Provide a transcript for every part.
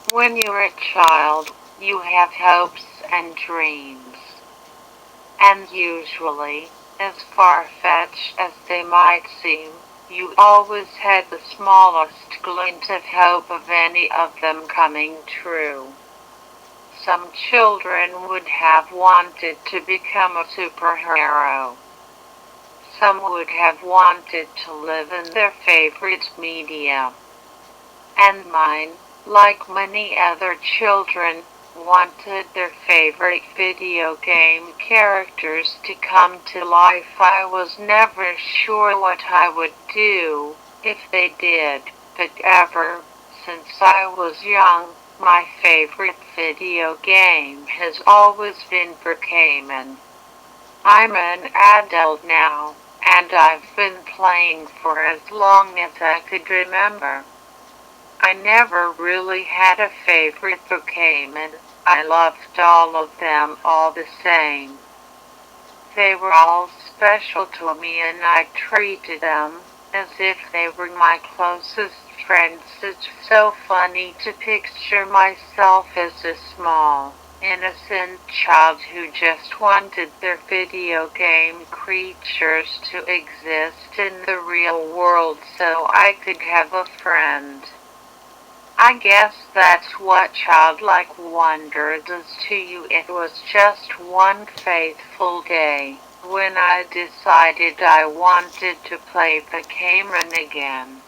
When you're a child, you have hopes and dreams. And usually, as far-fetched as they might seem, you always had the smallest glint of hope of any of them coming true. Some children would have wanted to become a superhero. Some would have wanted to live in their favorite media. And mine, like many other children, wanted their favorite video game characters to come to life. I was never sure what I would do if they did, but ever since I was young, my favorite video game has always been Brookhaven. I'm an adult now, and I've been playing for as long as I could remember. I never really had a favorite Brookhaven. I loved all of them all the same. They were all special to me and I treated them as if they were my closest friends. It's so funny to picture myself as a small, innocent child who just wanted their video game creatures to exist in the real world so I could have a friend. I guess that's what childlike wonder does to you. It was just one fateful day when I decided I wanted to play the Cameron again.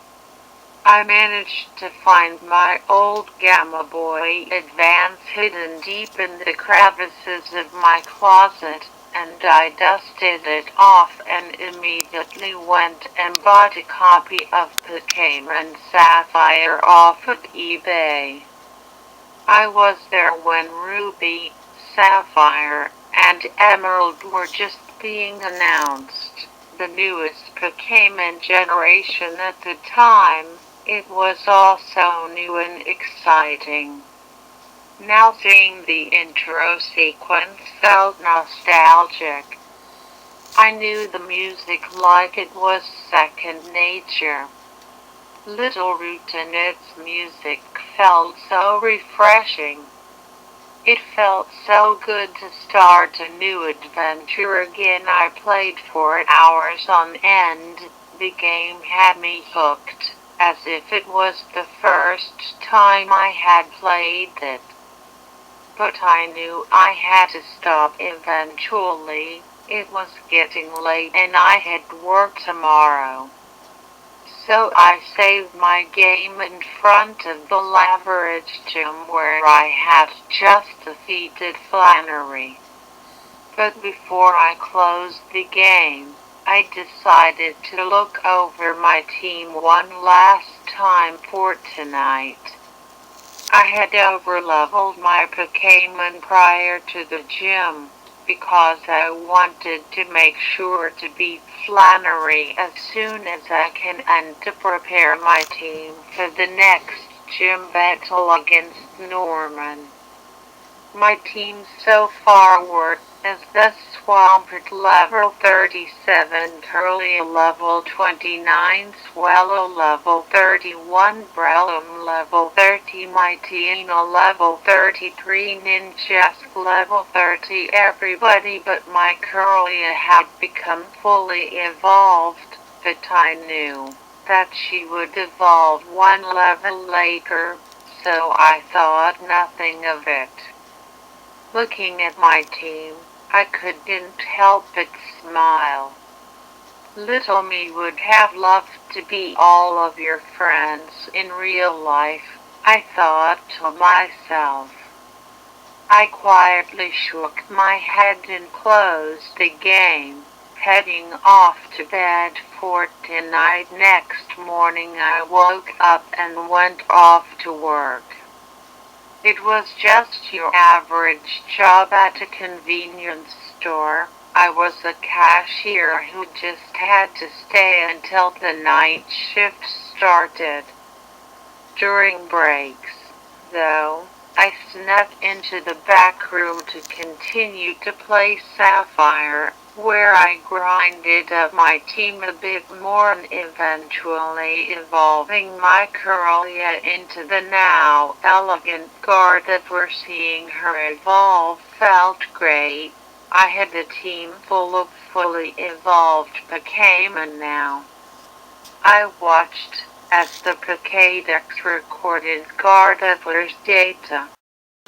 I managed to find my old Gamma Boy Advance hidden deep in the crevices of my closet, and I dusted it off and immediately went and bought a copy of Cameron Sapphire off of eBay. I was there when Ruby, Sapphire, and Emerald were just being announced, the newest Pokemon generation at the time. It was all so new and exciting. Now seeing the intro sequence felt nostalgic. I knew the music like it was second nature. Little Root and its music felt so refreshing. It felt so good to start a new adventure again. I played for hours on end. The game had me hooked, as if it was the first time I had played it. But I knew I had to stop eventually. It was getting late and I had work tomorrow. So I saved my game in front of the Laveridge gym where I had just defeated Flannery. But before I closed the game, I decided to look over my team one last time for tonight. I had overleveled my Pokemon prior to the gym, because I wanted to make sure to beat Flannery as soon as I can and to prepare my team for the next gym battle against Norman. My team so far were as the Swampert level 37, Curly level 29, Swallow level 31, Breloom level 30, Mightyena level 33, Ninjask level 30. Everybody but my Curly had become fully evolved, but I knew that she would evolve one level later, so I thought nothing of it. Looking at my team, I couldn't help but smile. Little me would have loved to be all of your friends in real life, I thought to myself. I quietly shook my head and closed the game, heading off to bed for tonight. Next morning I woke up and went off to work. It was just your average job at a convenience store. I was a cashier who just had to stay until the night shift started. During breaks, though, I snuck into the back room to continue to play Sapphire. where I grinded up my team a bit more and eventually evolving my Corellia into the now elegant Gardevoir. Seeing her evolve felt great. I had a team full of fully evolved Pokémon now. I watched as the Pokédex recorded Gardevoir's data.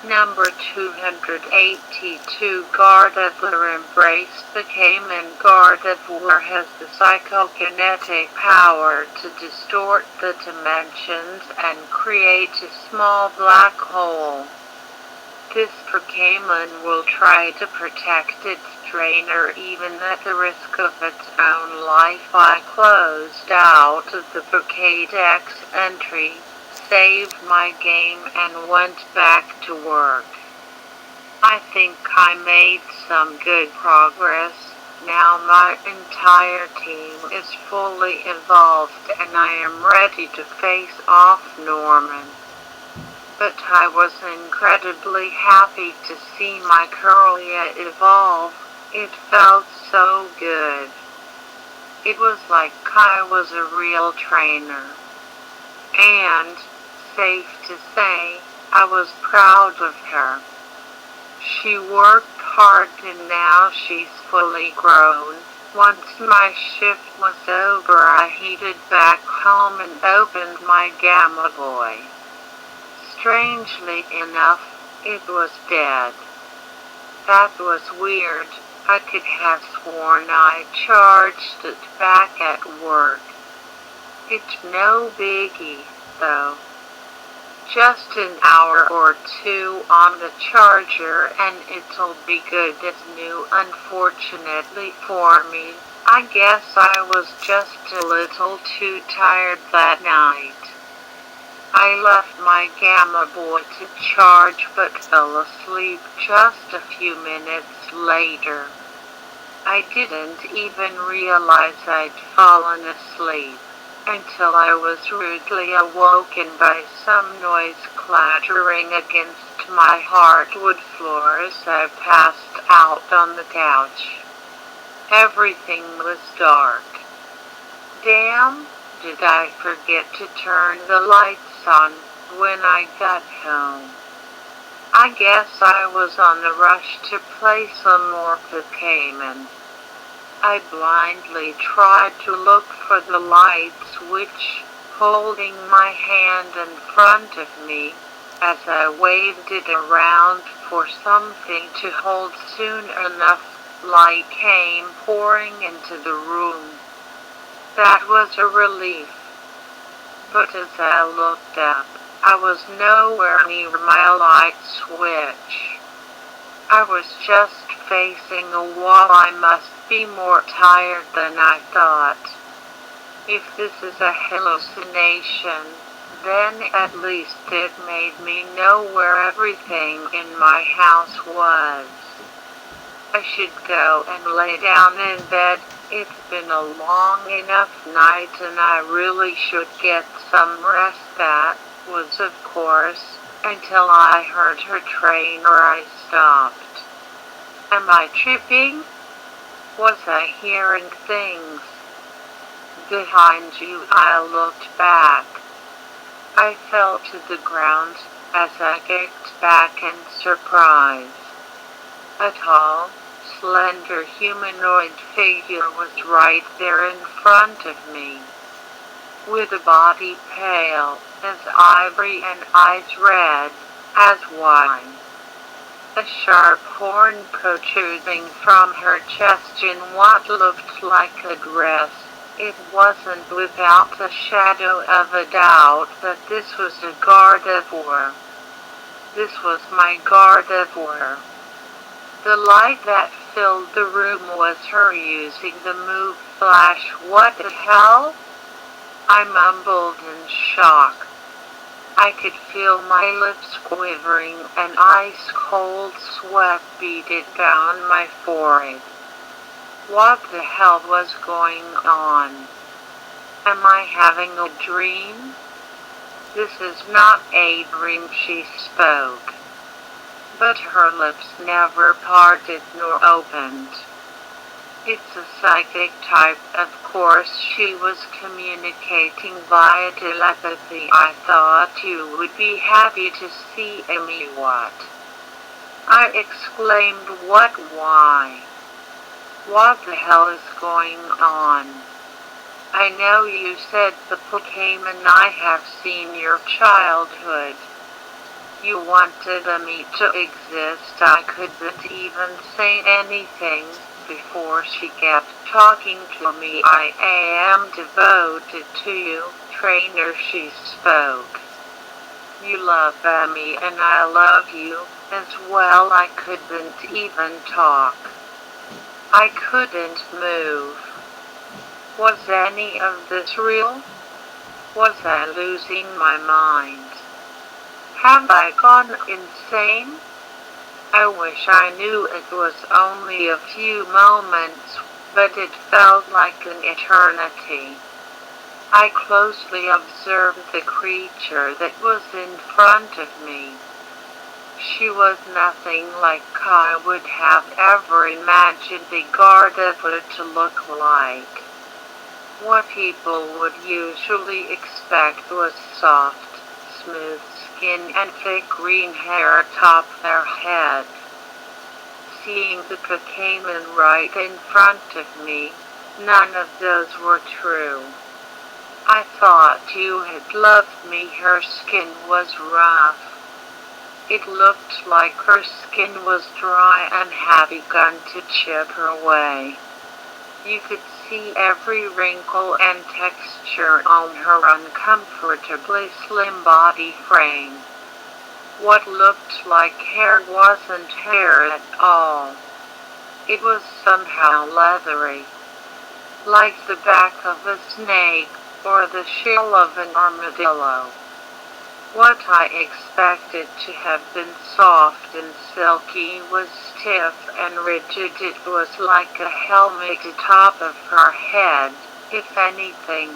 Number 282 Gardevoir embraced Pokémon. Gardevoir has the psychokinetic power to distort the dimensions and create a small black hole. This Pokémon will try to protect its trainer even at the risk of its own life. I closed out of the Pokédex entry, saved my game and went back to work. I think I made some good progress. Now my entire team is fully evolved and I am ready to face off Norman. But I was incredibly happy to see my Corellia evolve. It felt so good. It was like I was a real trainer. And, safe to say, I was proud of her. She worked hard and now she's fully grown. Once my shift was over, I headed back home and opened my Gamma Boy. Strangely enough, it was dead. That was weird. I could have sworn I charged it back at work. It's no biggie, though. Just an hour or two on the charger and it'll be good as new. Unfortunately for me, I guess I was just a little too tired that night. I left my Gamma Boy to charge but fell asleep just a few minutes later. I didn't even realize I'd fallen asleep until I was rudely awoken by some noise clattering against my hardwood floor as I passed out on the couch. Everything was dark. Damn, did I forget to turn the lights on when I got home. I guess I was on the rush to play some more Pokémon. I blindly tried to look for the light switch, holding my hand in front of me as I waved it around for something to hold. Soon enough, light came pouring into the room. That was a relief. But as I looked up, I was nowhere near my light switch. I was just facing a wall. I must be more tired than I thought. If this is a hallucination, then at least it made me know where everything in my house was. I should go and lay down in bed. It's been a long enough night and I really should get some rest. That was, of course, until I heard her trainer. I stopped. Am I tripping? Was I hearing things? Behind you, I looked back. I fell to the ground as I kicked back in surprise. A tall, slender humanoid figure was right there in front of me, with a body pale as ivory and eyes red as wine. A sharp horn protruding from her chest in what looked like a dress. It wasn't without a shadow of a doubt that this was a Gardevoir. This was my Gardevoir. The light that filled the room was her using the move flash. What the hell? I mumbled in shock. I could feel my lips quivering and ice-cold sweat beaded down my forehead. What the hell was going on? Am I having a dream? This is not a dream, she spoke. But her lips never parted nor opened. It's a psychic type. Of course she was communicating via telepathy. I thought you would be happy to see me. What? I exclaimed. What? Why? What the hell is going on? I know you said the came and I have seen your childhood. You wanted me to exist. I couldn't even say anything before she kept talking to me. I am devoted to you, trainer, she spoke. You love me and I love you as well. I couldn't even talk. I couldn't move. Was any of this real? Was I losing my mind? Have I gone insane? I wish I knew it was only a few moments, but it felt like an eternity. I closely observed the creature that was in front of me. She was nothing like I would have ever imagined a Gardevoir to look like. What people would usually expect was soft, smooth skin and thick green hair atop their head. Seeing the Pokemon right in front of me, none of those were true. I thought you had loved me. Her skin was rough. It looked like her skin was dry and had begun to chip away. You could see every wrinkle and texture on her uncomfortably slim body frame. What looked like hair wasn't hair at all. It was somehow leathery, like the back of a snake or the shell of an armadillo. What I expected to have been soft and silky was stiff and rigid. It was like a helmet atop of her head, if anything.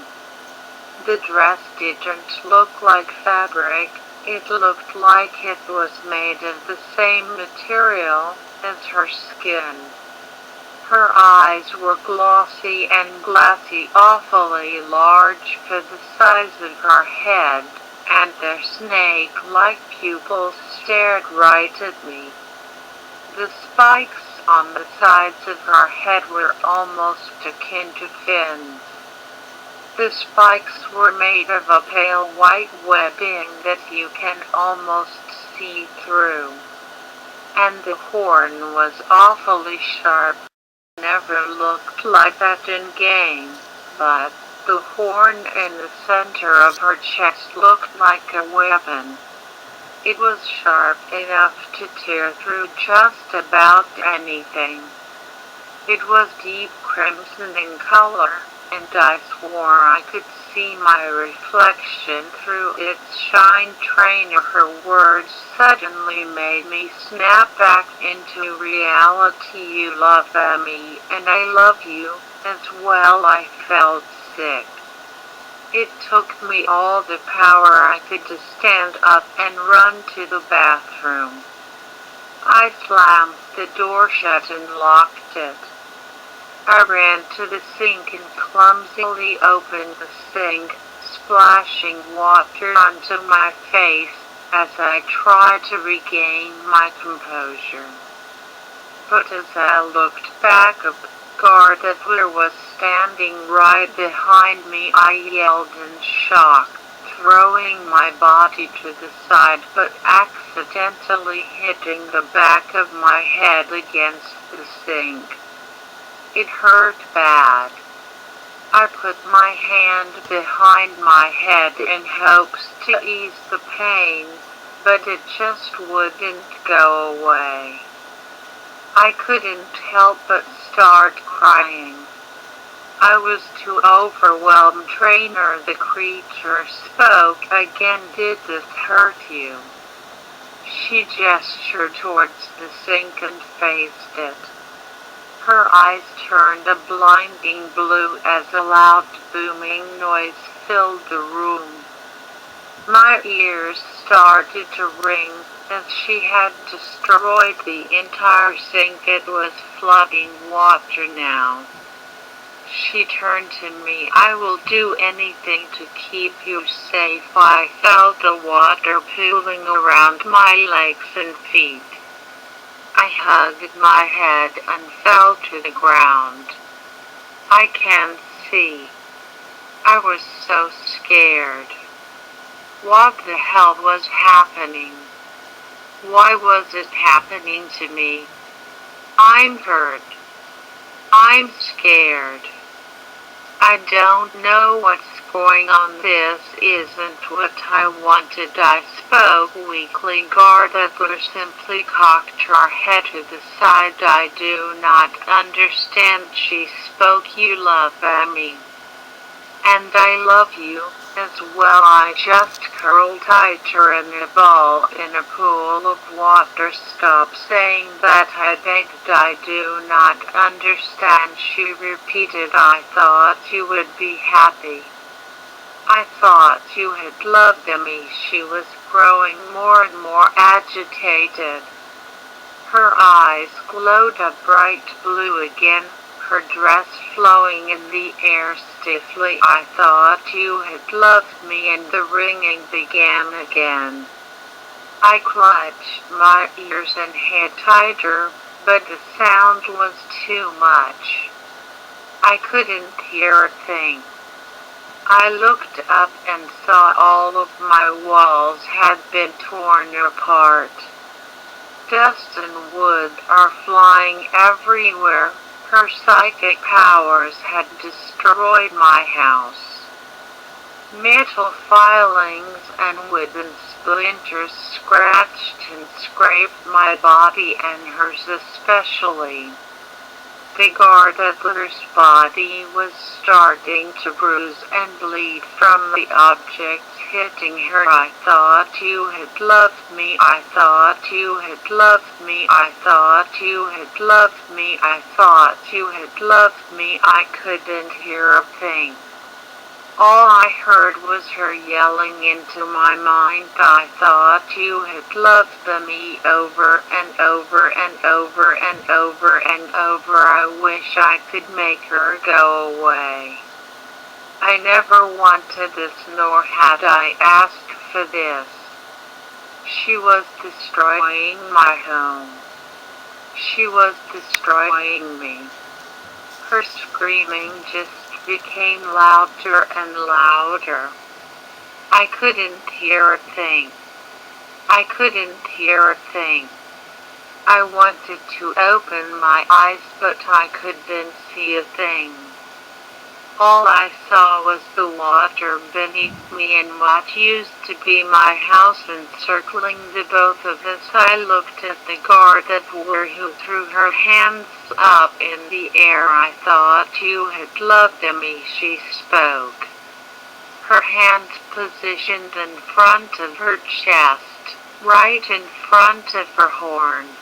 The dress didn't look like fabric. It looked like it was made of the same material as her skin. Her eyes were glossy and glassy, awfully large for the size of her head, and their snake-like pupils stared right at me. The spikes on the sides of her head were almost akin to fins. The spikes were made of a pale white webbing that you can almost see through. And the horn was awfully sharp. Never looked like that in game, but the horn in the center of her chest looked like a weapon. It was sharp enough to tear through just about anything. It was deep crimson in color, and I swore I could see my reflection through its shine. Trainer, her words suddenly made me snap back into reality. You love me, and I love you as well. I felt sick. It took me all the power I could to stand up and run to the bathroom. I slammed the door shut and locked it. I ran to the sink and clumsily opened the sink, splashing water onto my face as I tried to regain my composure. But as I looked back, a Gardevoir was standing right behind me. I yelled in shock, throwing my body to the side but accidentally hitting the back of my head against the sink. It hurt bad. I put my hand behind my head in hopes to ease the pain, but it just wouldn't go away. I couldn't help but start crying. I was too overwhelmed. Trainer, the creature spoke again. Did this hurt you? She gestured towards the sink and faced it. Her eyes turned a blinding blue as a loud booming noise filled the room. My ears started to ring, as she had destroyed the entire sink. It was flooding water now. She turned to me. "I will do anything to keep you safe." I felt the water pooling around my legs and feet. I hugged my head and fell to the ground. "I can't see." I was so scared. What the hell was happening? Why was it happening to me? I'm hurt. I'm scared. I don't know what's going on. This isn't what I wanted. I spoke weakly. Gardener simply cocked her head to the side. "I do not understand," she spoke. "You love me. And I love you as well." I just curled tighter in a ball in a pool of water. "Stop saying that," I begged. "I do not understand," she repeated. "I thought you would be happy. I thought you had loved me." She was growing more and more agitated. Her eyes glowed a bright blue again, her dress flowing in the air stiffly. "I thought you had loved me," and the ringing began again. I clutched my ears and head tighter, but the sound was too much. I couldn't hear a thing. I looked up and saw all of my walls had been torn apart. Dust and wood are flying everywhere. Her psychic powers had destroyed my house. Metal filings and wooden splinters scratched and scraped my body, and hers especially. The gardener's body was starting to bruise and bleed from the objects hitting her. "I thought you had loved me. I thought you had loved me. I thought you had loved me. I thought you had loved me." I couldn't hear a thing. All I heard was her yelling into my mind. "I thought you had loved me," over and over and over and over and over. I wish I could make her go away. I never wanted this, nor had I asked for this. She was destroying my home. She was destroying me. Her screaming just became louder and louder. I couldn't hear a thing. I couldn't hear a thing. I wanted to open my eyes, but I couldn't see a thing. All I saw was the water beneath me and what used to be my house encircling the both of us. I looked at the gardener, who threw her hands up in the air. "I thought you had loved me," she spoke, her hand positioned in front of her chest, right in front of her horn.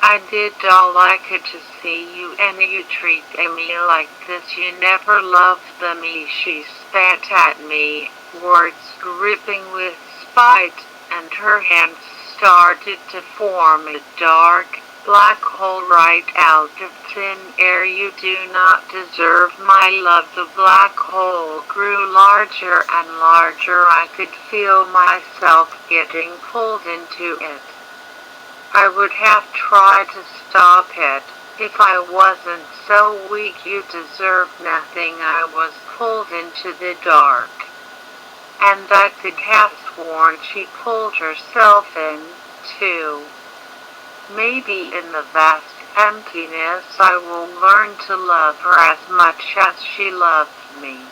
"I did all I could to see you, and you treat me like this. You never loved me," she spat at me, words dripping with spite, and her hands started to form a dark, black hole right out of thin air. "You do not deserve my love." The black hole grew larger and larger. I could feel myself getting pulled into it. I would have tried to stop it if I wasn't so weak. "You deserve nothing." I was pulled into the dark, and I could have sworn she pulled herself in, too. Maybe in the vast emptiness I will learn to love her as much as she loved me.